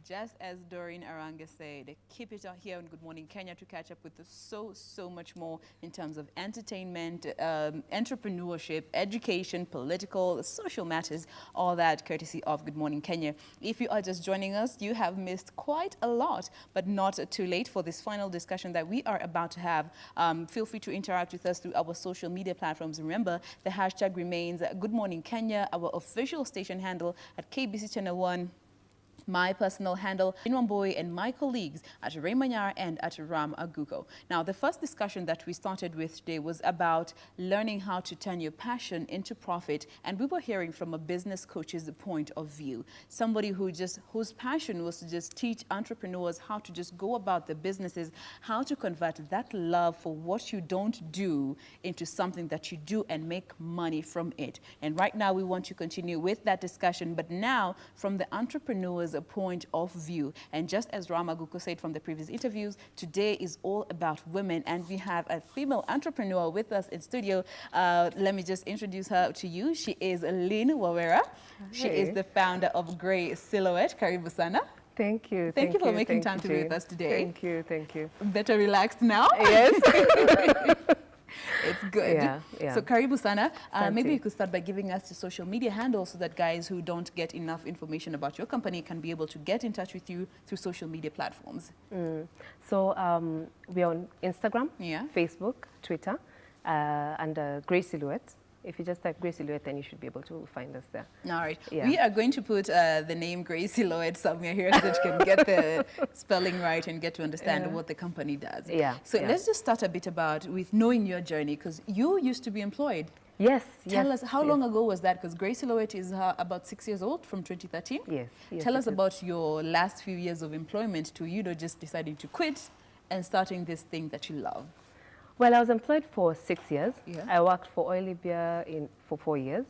just as Doreen Aranga said, keep it out here on Good Morning Kenya to catch up with so much more in terms of entertainment, entrepreneurship, education, political, social matters, all that courtesy of Good Morning Kenya. If you are just joining us, you have missed quite a lot, but not too late for this final discussion that we are about to have. Feel free to interact with us through our social media platforms. Remember, the hashtag remains Good Morning Kenya, our official station handle at KBC Channel 1. My personal handle, Inwamboy, and my colleagues at Ray Manyar and at Ram Aguko. Now, the first discussion that we started with today was about learning how to turn your passion into profit. And we were hearing from a business coach's point of view, somebody whose passion was to just teach entrepreneurs how to just go about their businesses, how to convert that love for what you don't do into something that you do and make money from it. And right now, we want to continue with that discussion, but now from the entrepreneur's point of view. And just as Ram Aguko said from the previous interviews, today is all about women, and we have a female entrepreneur with us in studio. Let me just introduce her to you. She is Lynn Wawera. She is the founder of Grey Silhouette. Karibu sana. Thank you. Thank you for making time to be with us today. Thank you. Thank you. Better relaxed now? Yes. It's good. Yeah. So Karibu sana. Maybe you could start by giving us the social media handles so that guys who don't get enough information about your company can be able to get in touch with you through social media platforms. So we're on Instagram, Yeah. Facebook, Twitter, and Grey Silhouette. If you just type Grey Silhouette, then you should be able to find us there. All right. Yeah. We are going to put the name Grey Silhouette somewhere here so that you can get the spelling right and get to understand what the company does. Yeah. So let's just start a bit with knowing your journey, because you used to be employed. Yes. Tell us, how long ago was that? Because Grey Silhouette is about 6 years old, from 2013. Yes. Tell us about your last few years of employment to, just deciding to quit and starting this thing that you love. Well, I was employed for 6 years. Yeah. I worked for Oil Libya for 4 years,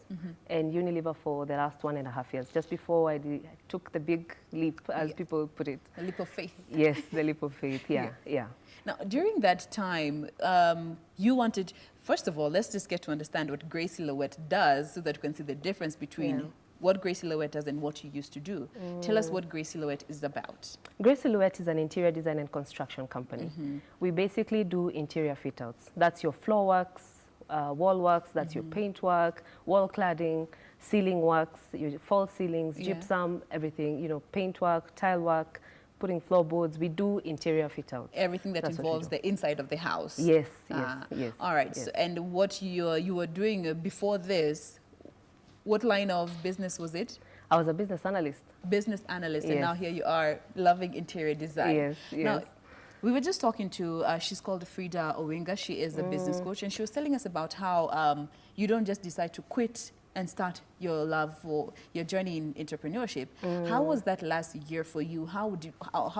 and Unilever for the last 1.5 years, just before I took the big leap, as people put it. A leap of faith. Yes, the leap of faith, yeah. Now, during that time, you wanted, first of all, let's just get to understand what Grey Silhouette does so that we can see the difference between what Grey Silhouette does and what you used to do. Tell us what Grey Silhouette is about. Grey Silhouette is an interior design and construction company. We basically do interior fit-outs. That's your floor works, wall works, that's your paint work, wall cladding, ceiling works, your false ceilings, gypsum, everything, paint work, tile work, putting floorboards. We do interior fit-outs. Everything that involves the inside of the house. Yes. All right. Yes. So, and what you were doing before this, what line of business was it? I was a business analyst. Business analyst, and now here you are loving interior design. Yes. Now, we were just talking to, she's called Frida Owinga. She is a business coach, and she was telling us about how you don't just decide to quit and start your love for your journey in entrepreneurship. How was that last year for you? How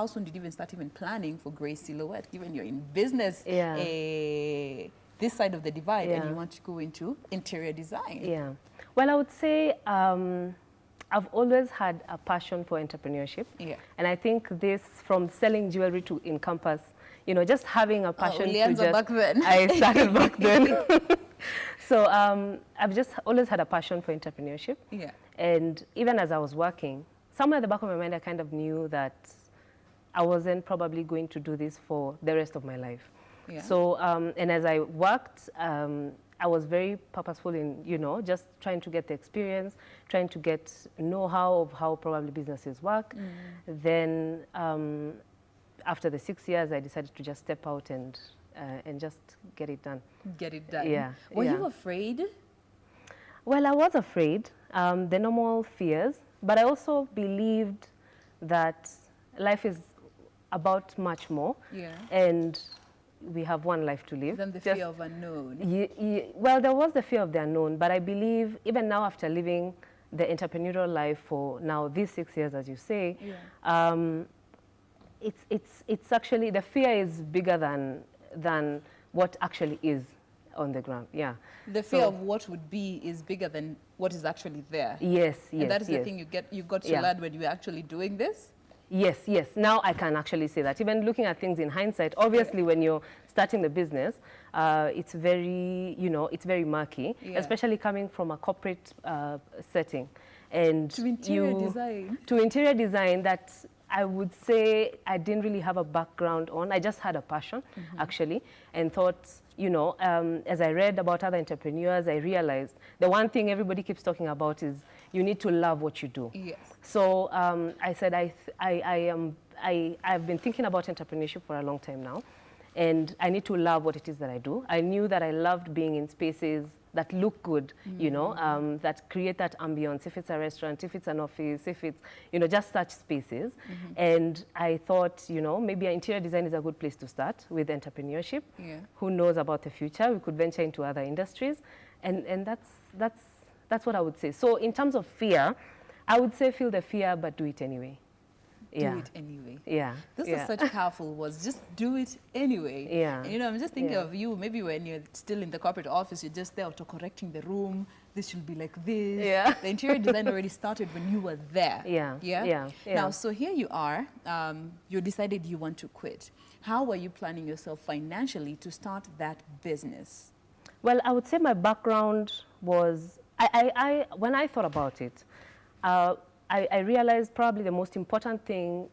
soon did you even start planning for Grey Silhouette, given you're in business? This side of the divide, and you want to go into interior design. Yeah. Well, I would say I've always had a passion for entrepreneurship. Yeah. And I think this, from selling jewelry to Encompass, just having a passion back then. I started back then. So I've just always had a passion for entrepreneurship. Yeah. And even as I was working, somewhere at the back of my mind, I kind of knew that I wasn't probably going to do this for the rest of my life. Yeah. So, and as I worked, I was very purposeful in, just trying to get the experience, trying to get know-how of how probably businesses work. Then after the 6 years, I decided to just step out and just get it done. Get it done. Yeah. Were you afraid? Well, I was afraid, the normal fears, but I also believed that life is about much more. Yeah. And we have one life to live. Then the fear of unknown. Well, there was the fear of the unknown, but I believe even now, after living the entrepreneurial life for now these 6 years, as you say, it's actually, the fear is bigger than what actually is on the ground. Yeah. The fear of what would be is bigger than what is actually there. Yes. And that is the thing you got to learn when you're actually doing this. Yes. Now I can actually say that. Even looking at things in hindsight, obviously when you're starting the business, it's very, it's very murky, especially coming from a corporate setting. And to interior design. To interior design, that I would say I didn't really have a background on. I just had a passion, actually, and thought, you know, as I read about other entrepreneurs, I realized the one thing everybody keeps talking about is you need to love what you do. Yes. So I said I've been thinking about entrepreneurship for a long time now, and I need to love what it is that I do. I knew that I loved being in spaces that look good, you know, that create that ambience, if it's a restaurant, if it's an office, if it's, you know, just such spaces. And I thought, you know, maybe interior design is a good place to start with entrepreneurship. Yeah. Who knows about the future? We could venture into other industries. And that's what I would say. So in terms of fear, I would say feel the fear, but do it anyway. Do it anyway. Yeah. This is such powerful words. Just do it anyway. Yeah. And, you know, I'm just thinking of you, maybe when you're still in the corporate office, you're just there auto-correcting the room. This should be like this. Yeah. The interior design already started when you were there. Yeah. Yeah? Yeah. Now, so here you are. You decided you want to quit. How were you planning yourself financially to start that business? Well, I would say my background was, when I thought about it, I realized probably the most important thing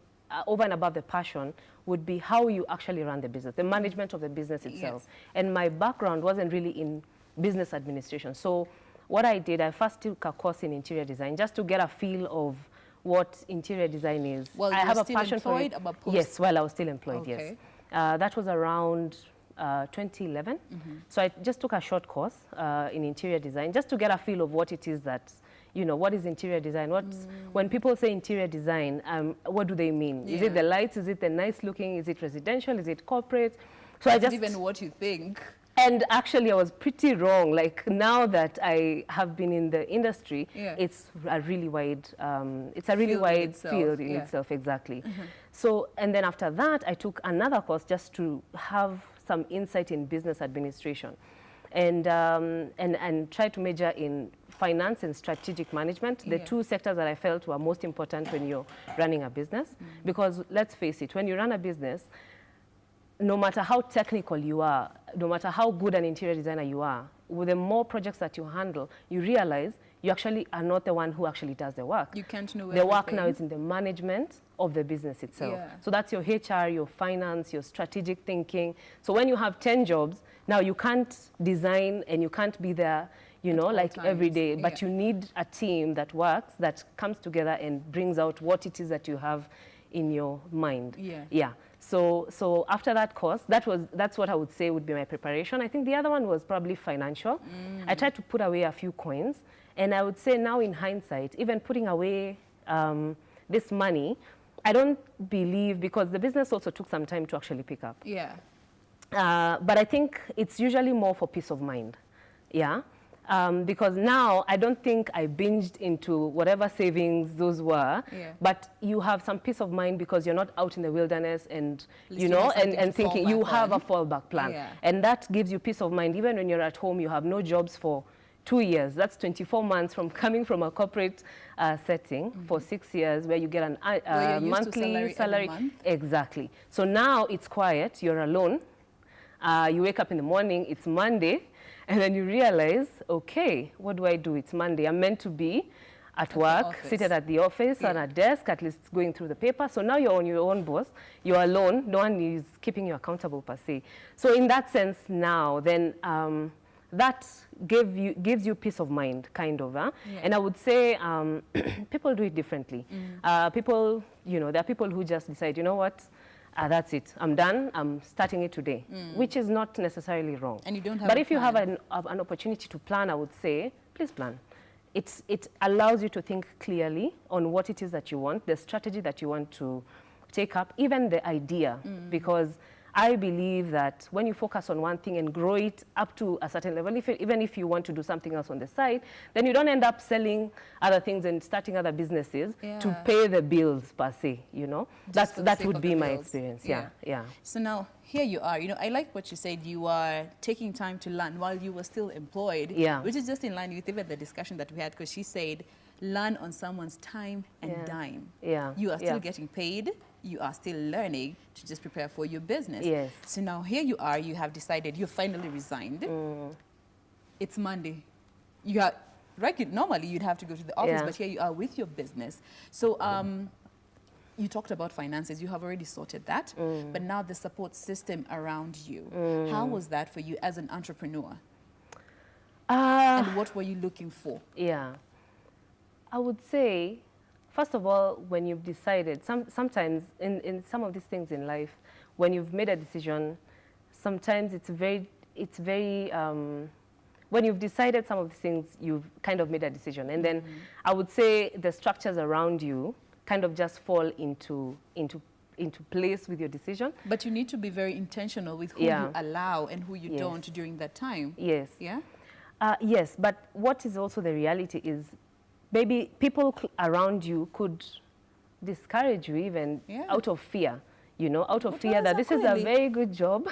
over and above the passion would be how you actually run the business, the management of the business itself. Yes. And my background wasn't really in business administration. So what I did, I first took a course in interior design just to get a feel of what interior design is. Well, I you have were a still passion employed for it. about post? Yes, well, I was still employed, Okay. yes. That was around 2011. So I just took a short course in interior design just to get a feel of what it is that, you know, what is interior design? When people say interior design, what do they mean? Is it the lights? Is it the nice looking? Is it residential? Is it corporate? So I just even what you think. And actually, I was pretty wrong. Like now that I have been in the industry, it's a really wide, field in itself, exactly. So, and then after that, I took another course just to have some insight in business administration, and try to major in finance and strategic management, the two sectors that I felt were most important when you're running a business. Because let's face it, when you run a business, no matter how technical you are, no matter how good an interior designer you are, with the more projects that you handle, you realize you actually are not the one who actually does the work. You can't know the work now is in the management of the business itself. So that's your HR, your finance, your strategic thinking. So when you have 10 jobs, now you can't design and you can't be there, you know, like every day, but you need a team that works, that comes together and brings out what it is that you have in your mind. So after that course, that's what I would say would be my preparation. I think the other one was probably financial. I tried to put away a few coins, and I would say now in hindsight, even putting away this money, I don't believe, because the business also took some time to actually pick up. But I think it's usually more for peace of mind. Because now I don't think I binged into whatever savings those were, but you have some peace of mind because you're not out in the wilderness and, you know, and thinking you have a fallback plan. And that gives you peace of mind. Even when you're at home, you have no jobs for 2 years. That's 24 months from coming from a corporate setting for 6 years where you get a monthly salary. Exactly. So now it's quiet, you're alone. You wake up in the morning, it's Monday. And then you realize, okay, what do I do? It's Monday. I'm meant to be at work, seated at the office on a desk, at least going through the paper. So now you're on your own boss. You're alone. No one is keeping you accountable per se. So in that sense now, then that gives you peace of mind, kind of. And I would say people do it differently. People, you know, there are people who just decide, you know what? That's it. I'm done. I'm starting it today, which is not necessarily wrong. And you don't have. But if you have an opportunity to plan, I would say, please plan. It allows you to think clearly on what it is that you want, the strategy that you want to take up, even the idea, because I believe that when you focus on one thing and grow it up to a certain level, even if you want to do something else on the side, then you don't end up selling other things and starting other businesses to pay the bills per se, you know. That would be my experience, yeah. So now, here you are, you know, I like what you said, you are taking time to learn while you were still employed, which is just in line with even the discussion that we had, because she said, learn on someone's time and dime. You are still getting paid. You are still learning to just prepare for your business. So now here you are, you have decided, you finally resigned. It's Monday. You are, normally you'd have to go to the office, but here you are with your business. So you talked about finances. You have already sorted that, but now the support system around you. How was that for you as an entrepreneur? And what were you looking for? Yeah. I would say, first of all, when you've decided, sometimes in some of these things in life, when you've made a decision, sometimes it's very, when you've decided some of these things, you've kind of made a decision. And then I would say the structures around you kind of just fall into place with your decision. But you need to be very intentional with who you allow and who you don't during that time. Yes. Yeah? Yes, but what is also the reality is maybe people around you could discourage you even out of fear, you know, out of fear that this is a very good job.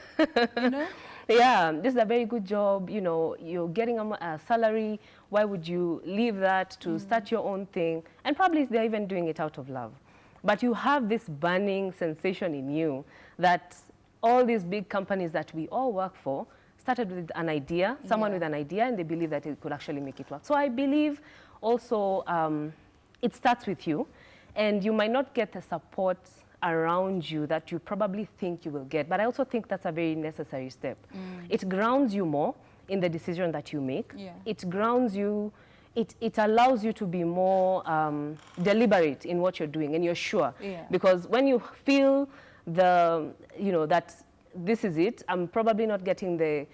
You know? Yeah, this is a very good job, you know, you're getting a salary, why would you leave that to start your own thing? And probably they're even doing it out of love. But you have this burning sensation in you that all these big companies that we all work for started with an idea, someone with an idea, and they believe that it could actually make it work. So I believe also it starts with you, and you might not get the support around you that you probably think you will get. But I also think that's a very necessary step. It grounds you more in the decision that you make. It grounds you, it allows you to be more deliberate in what you're doing, and you're sure. Because when you feel you know, that this is it, I'm probably not getting the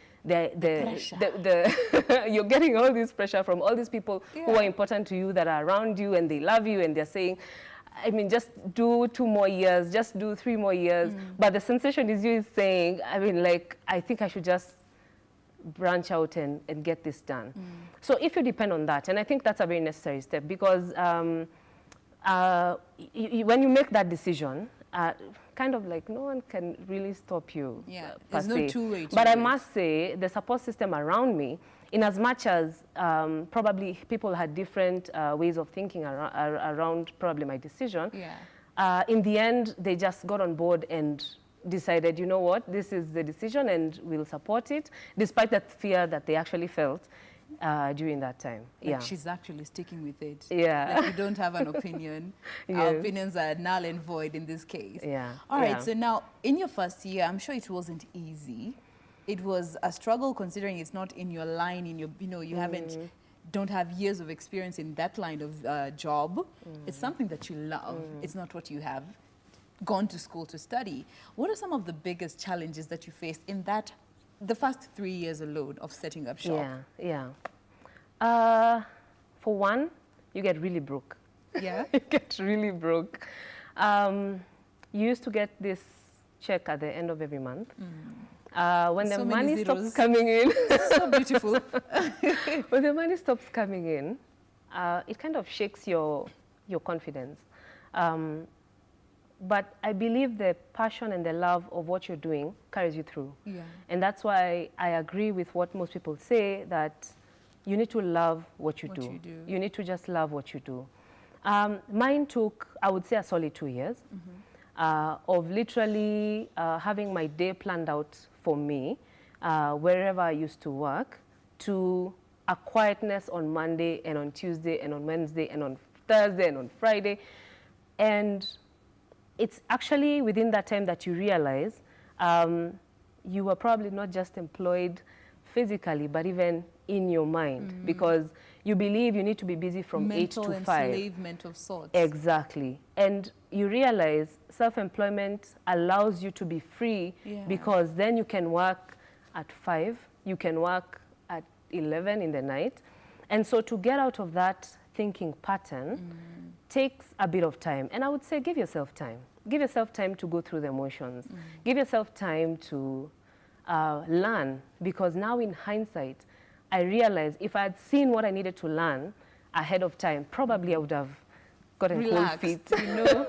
you're getting all this pressure from all these people who are important to you, that are around you, and they love you, and they're saying, I mean, just do 2 more years, just do 3 more years. But the sensation is you saying, I mean, like, I think I should just branch out and get this done. So if you depend on that, and I think that's a very necessary step, because when you make that decision, kind of like no one can really stop you. There's no two-way. But I must say, the support system around me, in as much as probably people had different ways of thinking around probably my decision, in the end, they just got on board and decided, you know what, this is the decision and we'll support it, despite that fear that they actually felt during that time. Like she's actually sticking with it. Yeah. Like you don't have an opinion. Our opinions are null and void in this case. All right, so now in your first year, I'm sure it wasn't easy. It was a struggle, considering it's not in your line, in your, you know, you don't have years of experience in that line of job. It's something that you love. It's not what you have gone to school to study. What are some of the biggest challenges that you faced in the first 3 years alone of setting up shop? For one, you get really broke. You get really broke. You used to get this check at the end of every month. When the money stops coming in, so beautiful. When the money stops coming in, it kind of shakes your confidence. But I believe the passion and the love of what you're doing carries you through. And that's why I agree with what most people say, that you need to love what you do. You need to just love what you do. Mine took, I would say, a solid 2 years of literally having my day planned out for me, wherever I used to work, to a quietness on Monday and on Tuesday and on Wednesday and on Thursday and on Friday. And it's actually within that time that you realize you were probably not just employed physically, but even in your mind, because you believe you need to be busy from 8 to 5. Mental enslavement of sorts. Exactly. And you realize self-employment allows you to be free, because then you can work at 5, you can work at 11 in the night. And so to get out of that thinking pattern takes a bit of time. And I would say give yourself time. Give yourself time to go through the emotions. Give yourself time to learn, because now in hindsight, I realize if I had seen what I needed to learn ahead of time, probably I would have gotten cold feet. You know?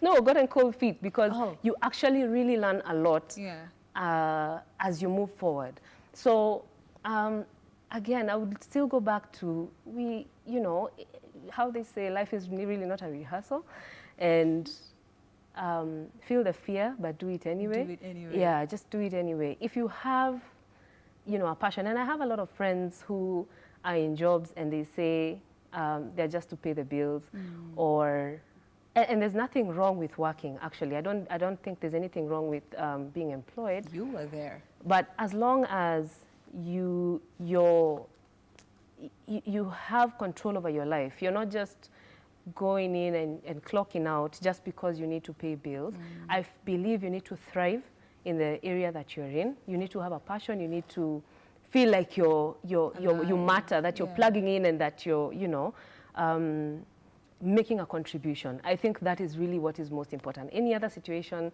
No, gotten cold feet, because you actually really learn a lot as you move forward. So again, I would still go back to, you know, how they say life is really not a rehearsal, and feel the fear, but do it anyway. Do it anyway. Yeah, just do it anyway. If you have, you know, a passion, and I have a lot of friends who are in jobs and they say they're just to pay the bills, or And there's nothing wrong with working, actually. I don't think there's anything wrong with being employed. You were there. But as long as you have control over your life, you're not just going in and clocking out just because you need to pay bills. I believe you need to thrive in the area that you're in. You need to have a passion. You need to feel like you matter, that you're plugging in and that you're, you know, making a contribution. I think that is really what is most important. Any other situation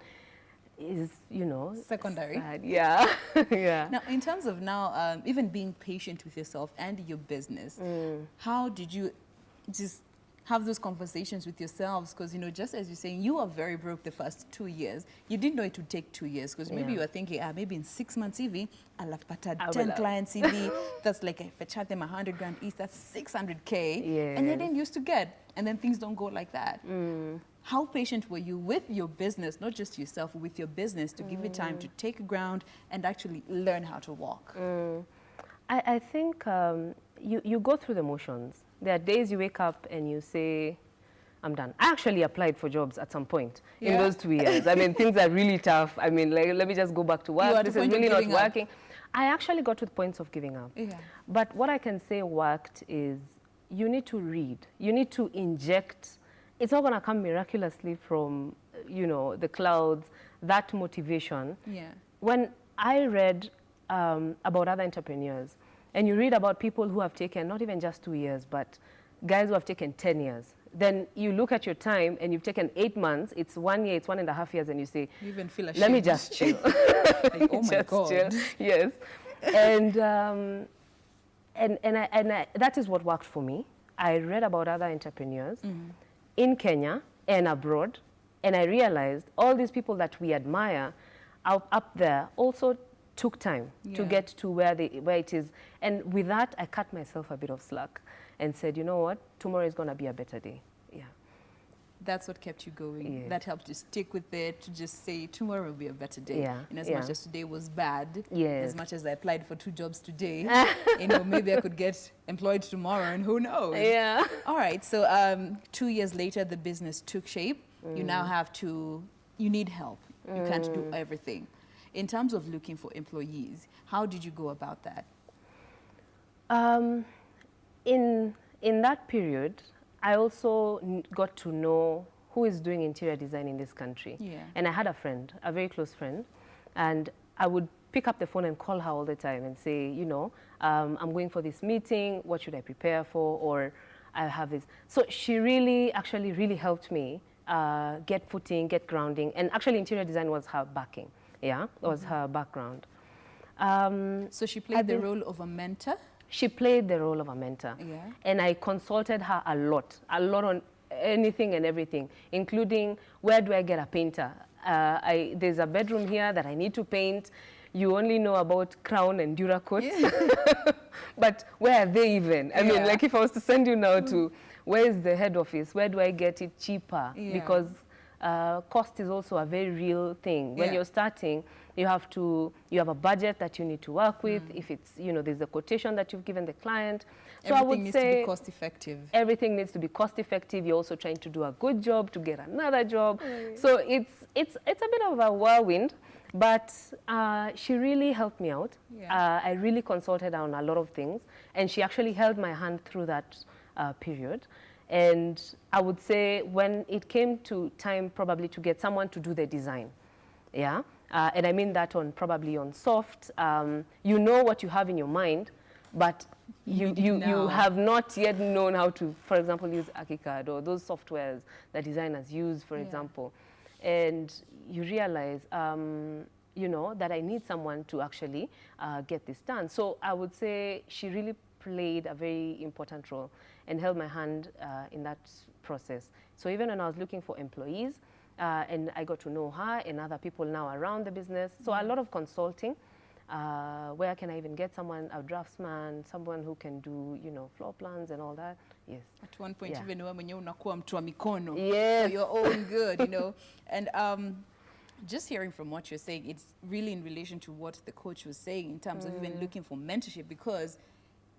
is, you know, secondary. Sad. Yeah. Yeah. Now, in terms of now, even being patient with yourself and your business, how did you just have those conversations with yourselves? Because, you know, just as you're saying, you were very broke the first 2 years. You didn't know it would take 2 years because maybe you were thinking, maybe in 6 months EV, I'll have patted 10 clients EV. That's like, if I charge them 100 grand each, that's 600K. Yes. And you didn't used to get. And then things don't go like that. How patient were you with your business, not just yourself, with your business, to give it time to take ground and actually learn how to walk? I think you go through the motions. There are days you wake up and you say, I'm done. I actually applied for jobs at some point in those 2 years. I mean, things are really tough. I mean, like, let me just go back to work. This is really not working. I actually got to the point of giving up. But what I can say worked is you need to read. You need to inject. It's not going to come miraculously from, you know, the clouds, that motivation. When I read about other entrepreneurs, and you read about people who have taken not even just 2 years, but guys who have taken 10 years, then you look at your time and you've taken 8 months, it's 1 year, it's 1.5 years, and you say, you even feel ashamed. Let me just chill. Like, oh my God. Chill. Yes. And that is what worked for me. I read about other entrepreneurs in Kenya and abroad, and I realized all these people that we admire up there also took time to get to where it is. And with that, I cut myself a bit of slack and said, you know what, tomorrow is going to be a better day. Yeah. That's what kept you going. That helped you stick with it, to just say tomorrow will be a better day. In as much as today was bad, as much as I applied for 2 jobs today, you know, maybe I could get employed tomorrow, and who knows? All right. So 2 years later, the business took shape. You now have to, you need help. You can't do everything. In terms of looking for employees, how did you go about that? In that period, I also got to know who is doing interior design in this country. And I had a friend, a very close friend, and I would pick up the phone and call her all the time and say, you know, I'm going for this meeting, what should I prepare for, or I have this. So she actually really helped me get footing, get grounding, and actually interior design was her backing. That was her background. So she played the role of a mentor? She played the role of a mentor. And I consulted her a lot on anything and everything, including where do I get a painter? There's a bedroom here that I need to paint. You only know about Crown and Duracoat. But where are they even? I mean, like if I was to send you now to, where is the head office? Where do I get it cheaper? Because cost is also a very real thing. When you're starting, you have a budget that you need to work with. If it's, you know, there's a quotation that you've given the client. So everything I would needs say to be cost effective. Everything needs to be cost effective. You're also trying to do a good job to get another job. So it's a bit of a whirlwind, but she really helped me out. I really consulted her on a lot of things, and she actually held my hand through that period. And I would say when it came to time probably to get someone to do the design, and I mean that probably on soft, you know what you have in your mind, but you have not yet known how to, for example, use ArchiCAD or those softwares that designers use, for example. And you realize, you know, that I need someone to actually get this done. So I would say she really played a very important role and held my hand in that process. So even when I was looking for employees, and I got to know her and other people now around the business, so a lot of consulting. Where can I even get someone, a draftsman, someone who can do, you know, floor plans and all that? Yes. At one point, even when you're unakuwa mtu wa mikono, yes, for your own good, you know. And just hearing from what you're saying, it's really in relation to what the coach was saying in terms of even looking for mentorship, because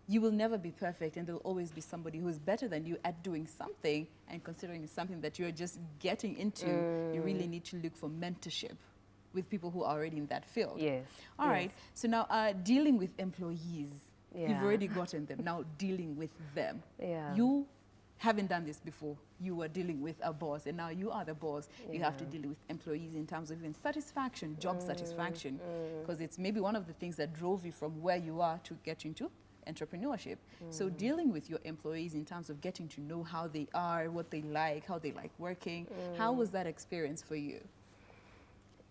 you will never be perfect, and there'll always be somebody who is better than you at doing something, and considering it's something that you're just getting into, you really need to look for mentorship with people who are already in that field. Yes. All right. So now dealing with employees, you've Yeah. already gotten them. Now dealing with them. Yeah. You haven't done this before. You were dealing with a boss, and now you are the boss. You have to deal with employees in terms of even satisfaction, job satisfaction, because it's maybe one of the things that drove you from where you are to get into entrepreneurship. So dealing with your employees in terms of getting to know how they are, what they like, how they like working, how was that experience for you?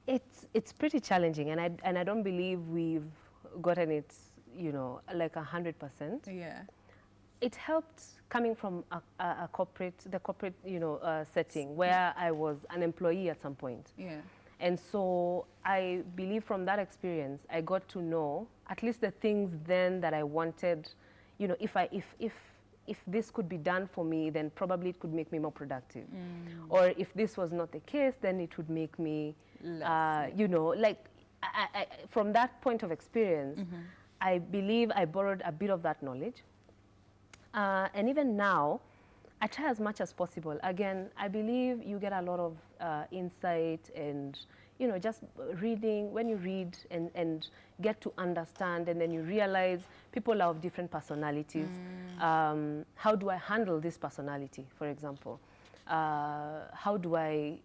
It's pretty challenging, and I don't believe we've gotten it, you know, like 100%. Yeah. It helped coming from the corporate, you know, setting where I was an employee at some point. Yeah. And so I believe from that experience, I got to know at least the things then that I wanted, you know, if this could be done for me, then probably it could make me more productive. Or if this was not the case, then it would make me, you know, like from that point of experience, I believe I borrowed a bit of that knowledge. And even now, I try as much as possible. Again, I believe you get a lot of insight and, you know, just reading, when you read and get to understand, and then you realize people are of different personalities. How do I handle this personality, for example? How do I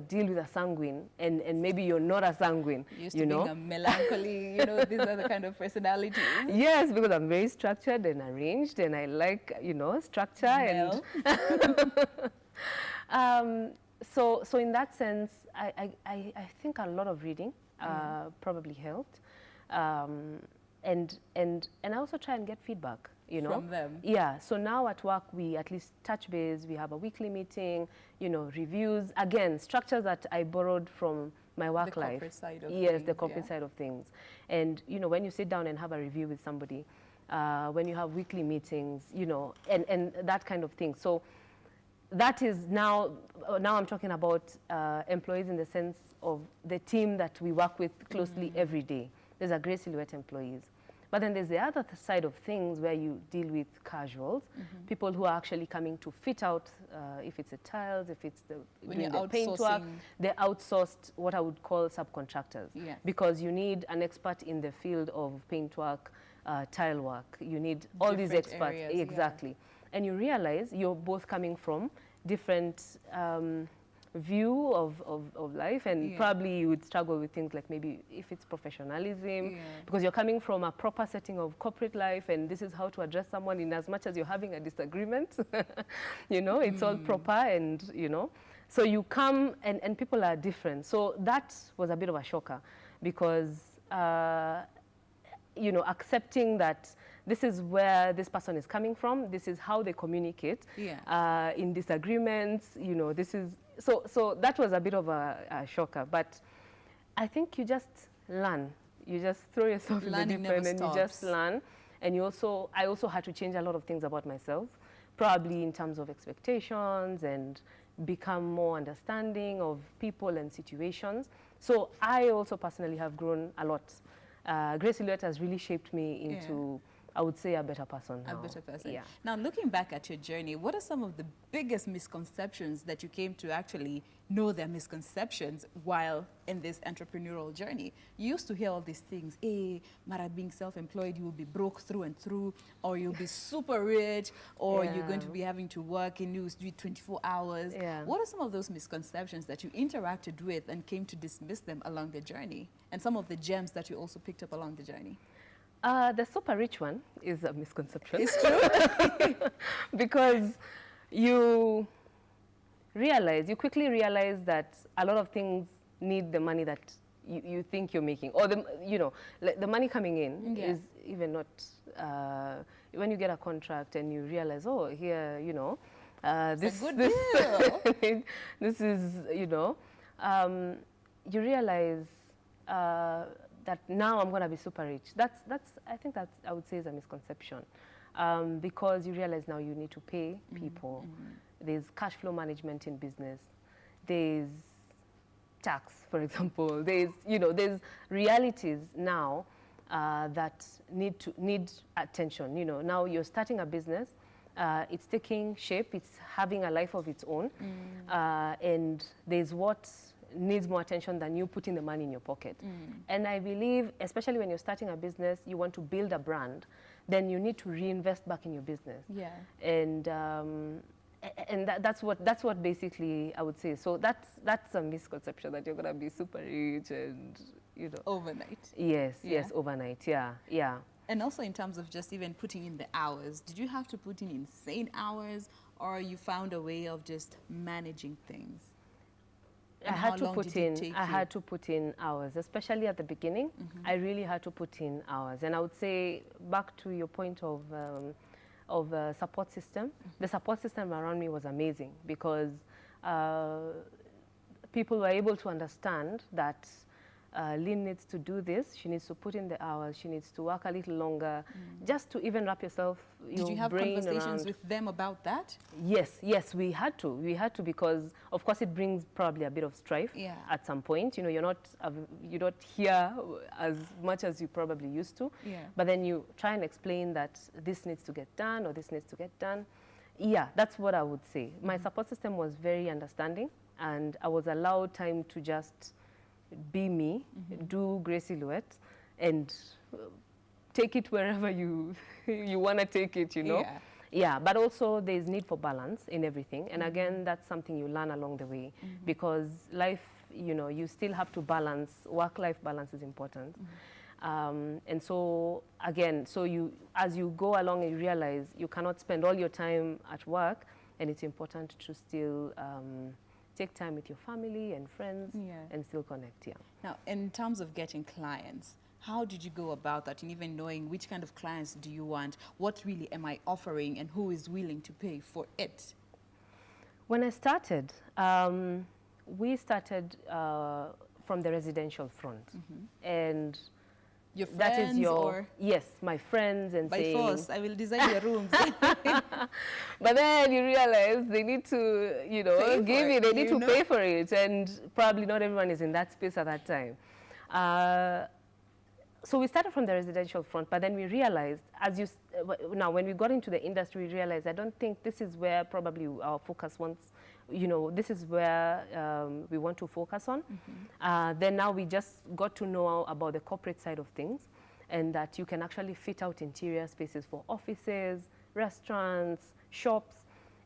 deal with a sanguine, and maybe you're not a sanguine, Used to being a melancholy, you know, these are the kind of personalities. Yes, because I'm very structured and arranged, and I like, you know, structure. Mel. And so in that sense, I think a lot of reading probably helped, and I also try and get feedback, you know, from them. Yeah. So now at work we at least touch base. We have a weekly meeting, you know, reviews. Again, structures that I borrowed from my work The life. corporate side of Yes, things, the corporate side of things. And you know, when you sit down and have a review with somebody, when you have weekly meetings, you know, and that kind of thing. So that is now I'm talking about employees in the sense of the team that we work with closely every day. There's a Grace Silhouette employees. But then there's the other side of things where you deal with casuals, people who are actually coming to fit out, if it's the tiles, if it's doing the paint work, they're outsourced, what I would call subcontractors. Yeah. Because you need an expert in the field of paint work, tile work. You need all these experts. Areas, exactly. And you realize you're both coming from different view of life, and probably you would struggle with things like maybe if it's professionalism, because you're coming from a proper setting of corporate life, and this is how to address someone in as much as you're having a disagreement. You know, it's all proper, and you know, so you come and people are different. So that was a bit of a shocker, because you know, accepting that this is where this person is coming from, this is how they communicate in disagreements, you know, this is, so that was a bit of a shocker. But I think you just learn. You just throw yourself in the deep end and you just learn. And I also had to change a lot of things about myself, probably in terms of expectations, and become more understanding of people and situations. So I also personally have grown a lot. Grace Silhouette has really shaped me into, I would say, a better person now. A better person. Yeah. Now, looking back at your journey, what are some of the biggest misconceptions that you came to actually know they're misconceptions while in this entrepreneurial journey? You used to hear all these things, Mara, being self-employed, you will be broke through and through, or you'll be super rich, or you're going to be having to work in news 24 hours. What are some of those misconceptions that you interacted with and came to dismiss them along the journey? And some of the gems that you also picked up along the journey? The super rich one is a misconception. It's true. Because you quickly realize that a lot of things need the money that you think you're making, or the money coming in is even not, when you get a contract and you realize, oh, here, this is a good deal. This is, you realize that now I'm going to be super rich. I think I would say is a misconception, because you realize now you need to pay people. There's cash flow management in business. There's tax, for example. There's realities now that need attention. You know, now you're starting a business, it's taking shape, it's having a life of its own, and there's what needs more attention than you putting the money in your pocket. And I believe, especially when you're starting a business, you want to build a brand, then you need to reinvest back in your business. Yeah. And that's what basically I would say. So that's a misconception that you're gonna be super rich and, you know, overnight. Yes, yes, overnight. Yeah, yeah. And also in terms of just even putting in the hours, did you have to put in insane hours, or you found a way of just managing things? I had to put in hours, especially at the beginning. I really had to put in hours. And I would say, back to your point of support system, the support system around me was amazing, because people were able to understand that Lynn needs to do this, she needs to put in the hours, she needs to work a little longer, just to even wrap your Did you have conversations with them about that? Yes, yes, we had to. We had to, because of course it brings probably a bit of strife at some point. You know, you're not here as much as you probably used to. Yeah. But then you try and explain that this needs to get done or this needs to get done. Yeah, that's what I would say. My support system was very understanding, and I was allowed time to just be me, do Grey Silhouette, and take it wherever you want to take it, you know. Yeah, but also there's need for balance in everything. And again, that's something you learn along the way, because life, you know, you still have to balance. Work-life balance is important. And so again, as you go along, you realize you cannot spend all your time at work, and it's important to still take time with your family and friends and still connect. Now, in terms of getting clients, how did you go about that, and even knowing which kind of clients do you want? What really am I offering, and who is willing to pay for it? When I started, we started from the residential front. And your friends, that is or? Yes, my friends, and by force, I will design your rooms. But then you realize they need to, you know, they need to pay for it, and probably not everyone is in that space at that time. So we started from the residential front, but then we realized, now when we got into the industry, we realized, I don't think this is where probably our focus wants, you know, this is where we want to focus on. Then now we just got to know about the corporate side of things, and that you can actually fit out interior spaces for offices, restaurants, shops.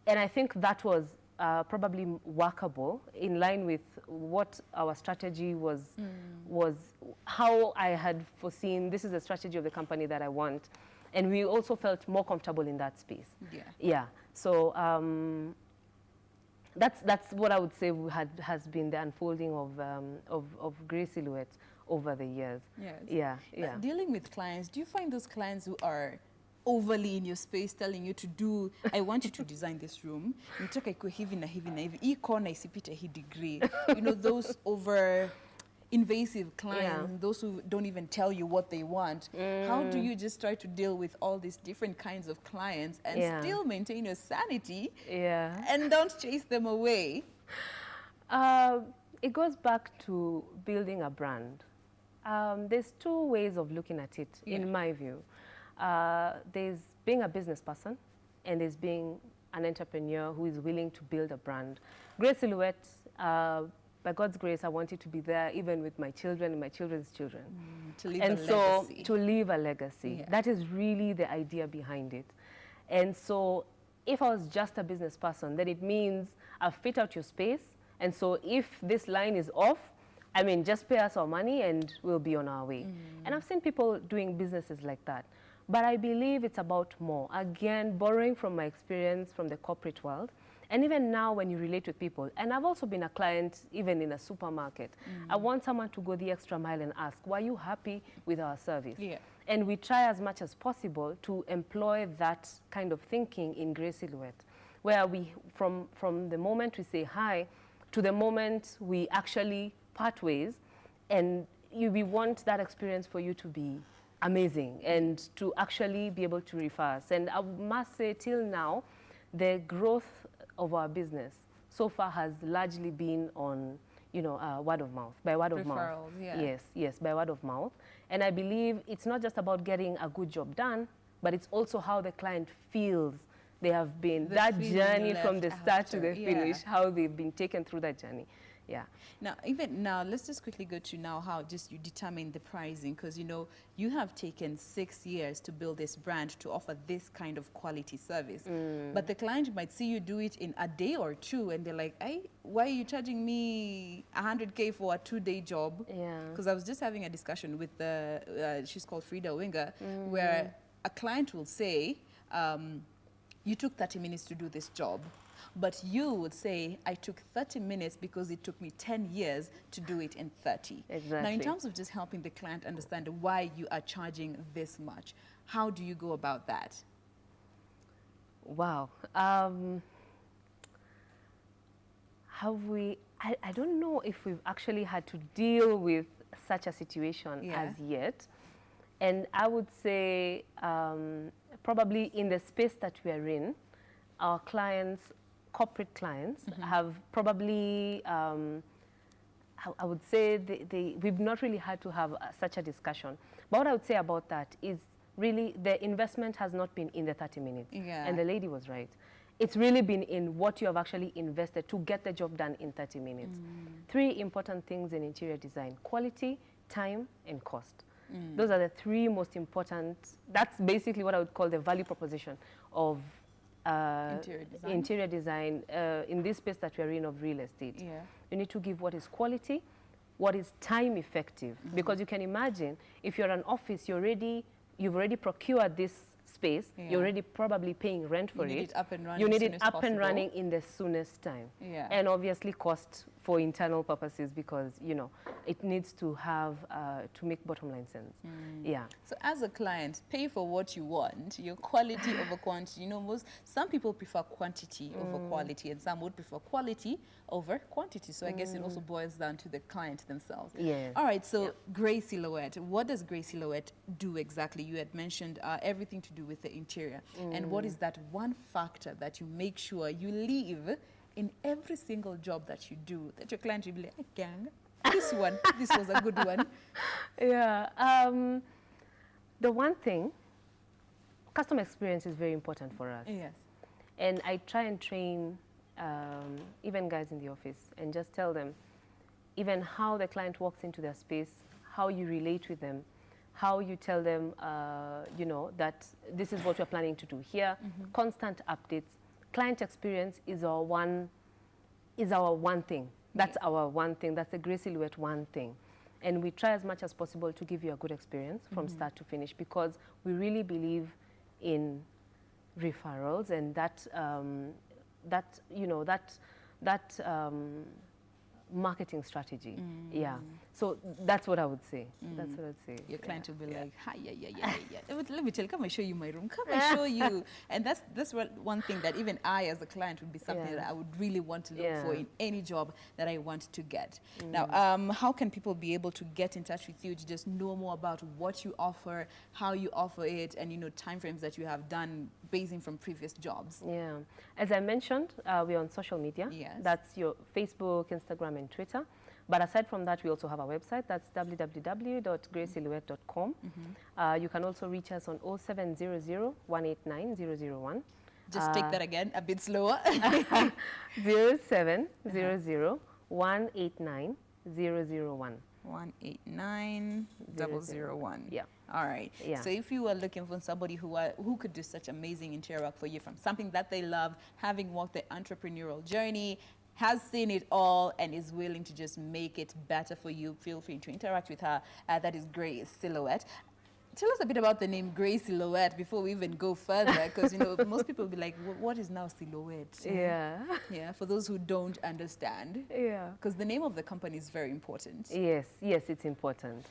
And I think that was probably workable, in line with what our strategy was how I had foreseen, this is the strategy of the company that I want. And we also felt more comfortable in that space. Yeah. So that's what I would say has been the unfolding of Grey Silhouette over the years. Yes. Yeah. Dealing with clients, do you find those clients who are overly in your space, telling you to do, I want you to design this room, nitaka ikuwe hivi na hivi na hivi, hii corner isipite hii degree, you know, those over invasive clients, those who don't even tell you what they want? How do you just try to deal with all these different kinds of clients and still maintain your sanity and don't chase them away? It goes back to building a brand. There's two ways of looking at it, in my view. There's being a business person, and there's being an entrepreneur who is willing to build a brand. Grey Silhouette, by God's grace, I want it to be there even with my children and my children's children. To leave a legacy. To leave a legacy. That is really the idea behind it. And so if I was just a business person, then it means I'll fit out your space. And so if this line is off, I mean, just pay us our money and we'll be on our way. And I've seen people doing businesses like that. But I believe it's about more. Again, borrowing from my experience from the corporate world. And even now when you relate with people, and I've also been a client even in a supermarket, I want someone to go the extra mile and ask, were you happy with our service? And we try as much as possible to employ that kind of thinking in Grey Silhouette, where we, from the moment we say hi to the moment we actually part ways, and we want that experience for you to be amazing and to actually be able to refer us. And I must say, till now, the growth of our business so far has largely been on, you know, word of mouth, by word of mouth. Referrals, Yes, by word of mouth. And I believe it's not just about getting a good job done, but it's also how the client feels they have been, that journey from the start to the finish, how they've been taken through that journey. Yeah. Now, even now, let's just quickly go to now how just you determine the pricing, because you know you have taken 6 years to build this brand to offer this kind of quality service. But the client might see you do it in a day or two, and they're like, "Hey, why are you charging me 100K for a 2-day job?" Yeah. Because I was just having a discussion with the she's called Frida Winger, where a client will say, "You took 30 minutes to do this job." But you would say, I took 30 minutes because it took me 10 years to do it in 30. Exactly. Now, in terms of just helping the client understand why you are charging this much, how do you go about that? Wow. I don't know if we've actually had to deal with such a situation as yet. And I would say probably in the space that we are in, our clients, corporate clients, have probably, I would say, we've not really had to have such a discussion. But what I would say about that is really the investment has not been in the 30 minutes. Yeah. And the lady was right. It's really been in what you have actually invested to get the job done in 30 minutes. 3 important things in interior design: quality, time, and cost. Those are the 3 most important. That's basically what I would call the value proposition of interior design in this space that we are in of real estate. Yeah. You need to give what is quality, what is time effective, because you can imagine if you're an office, you've already procured this space, you're already probably paying rent for it. You need it up and running. You need it up and running in the soonest time. Yeah. And obviously cost for internal purposes, because you know it needs to have to make bottom line sense. Yeah. So as a client, pay for what you want, your quality over quantity. You know, some people prefer quantity over quality, and some would prefer quality over quantity. So I guess it also boils down to the client themselves. Yes. All right, so Grey Silhouette. What does Grey Silhouette do exactly? You had mentioned everything to do with the interior. And what is that one factor that you make sure you leave in every single job that you do, that your client will be like, gang, this one, this was a good one? Yeah. The one thing, customer experience is very important for us. Yes. And I try and train even guys in the office and just tell them even how the client walks into their space, how you relate with them, how you tell them, you know, that this is what we're planning to do here, constant updates. Client experience is our one thing. That's our one thing. That's the Grey Silhouette one thing. And we try as much as possible to give you a good experience from start to finish, because we really believe in referrals, and that marketing strategy. Yeah. So that's what I would say. That's what I would say. Your client will be like, hi, yeah. Let me tell you, come and show you my room. Come and show you. And that's one thing that even I, as a client, would be something that I would really want to look for in any job that I want to get. Now, how can people be able to get in touch with you to just know more about what you offer, how you offer it, and, you know, timeframes that you have done basing from previous jobs? Yeah. As I mentioned, we're on social media. Yes. That's your Facebook, Instagram, and Twitter. But aside from that, we also have a website. That's www.greysilhouette.com. You can also reach us on 0700 189 001. Just take that again, a bit slower. 0700 189 001. 189 001. Yeah. All right. Yeah. So if you are looking for somebody who could do such amazing interior work for you, from something that they love, having walked the entrepreneurial journey, has seen it all, and is willing to just make it better for you, feel free to interact with her. That is Grey Silhouette. Tell us a bit about the name Grey Silhouette before we even go further, because, you know, most people will be like, what is now silhouette? Yeah. Yeah, for those who don't understand. Yeah. Because the name of the company is very important. Yes, it's important.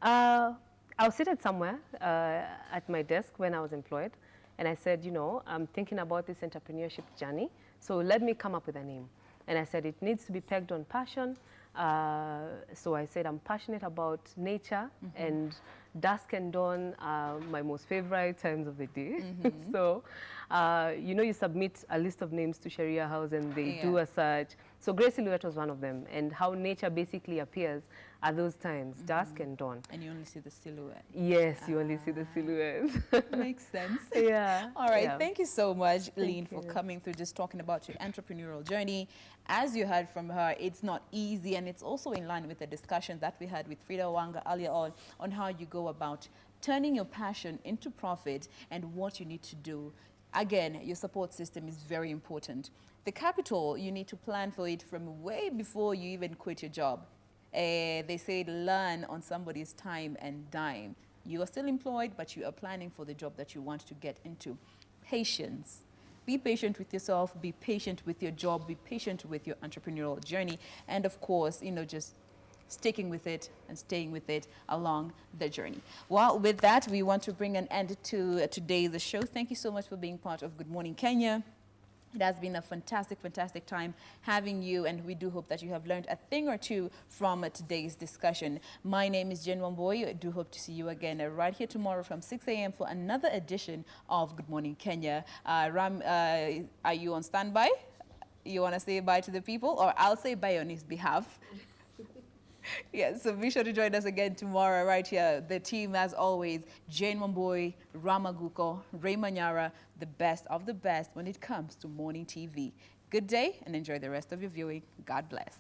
I was seated somewhere at my desk when I was employed, and I said, you know, I'm thinking about this entrepreneurship journey, so let me come up with a name. And I said, it needs to be pegged on passion. So I said, I'm passionate about nature, and dusk and dawn are my most favorite times of the day. So, you know, you submit a list of names to Sharia House, and they do a search. So Grey Silhouette was one of them, and how nature basically appears at those times, dusk and dawn. And you only see the silhouette. Yes, you only see the silhouette. Makes sense. Yeah. All right. Yeah. Thank you so much, Lean, for coming through, just talking about your entrepreneurial journey. As you heard from her, it's not easy, and it's also in line with the discussion that we had with Frida Wanga earlier on how you go about turning your passion into profit and what you need to do. Again, your support system is very important. The capital, you need to plan for it from way before you even quit your job. They say learn on somebody's time and dime. You are still employed, but you are planning for the job that you want to get into. Patience. Be patient with yourself, be patient with your job, be patient with your entrepreneurial journey, and of course, just sticking with it and staying with it along the journey. Well, with that, we want to bring an end to today's show. Thank you so much for being part of Good Morning Kenya. It has been a fantastic, fantastic time having you, and we do hope that you have learned a thing or two from today's discussion. My name is Jen Wamboy. I do hope to see you again right here tomorrow from 6 a.m. for another edition of Good Morning Kenya. Ram, are you on standby? You want to say bye to the people, or I'll say bye on his behalf? Yeah, so be sure to join us again tomorrow right here. The team, as always, Jane Wamboy, Ramaguko, Ray Manyara, the best of the best when it comes to morning TV. Good day and enjoy the rest of your viewing. God bless.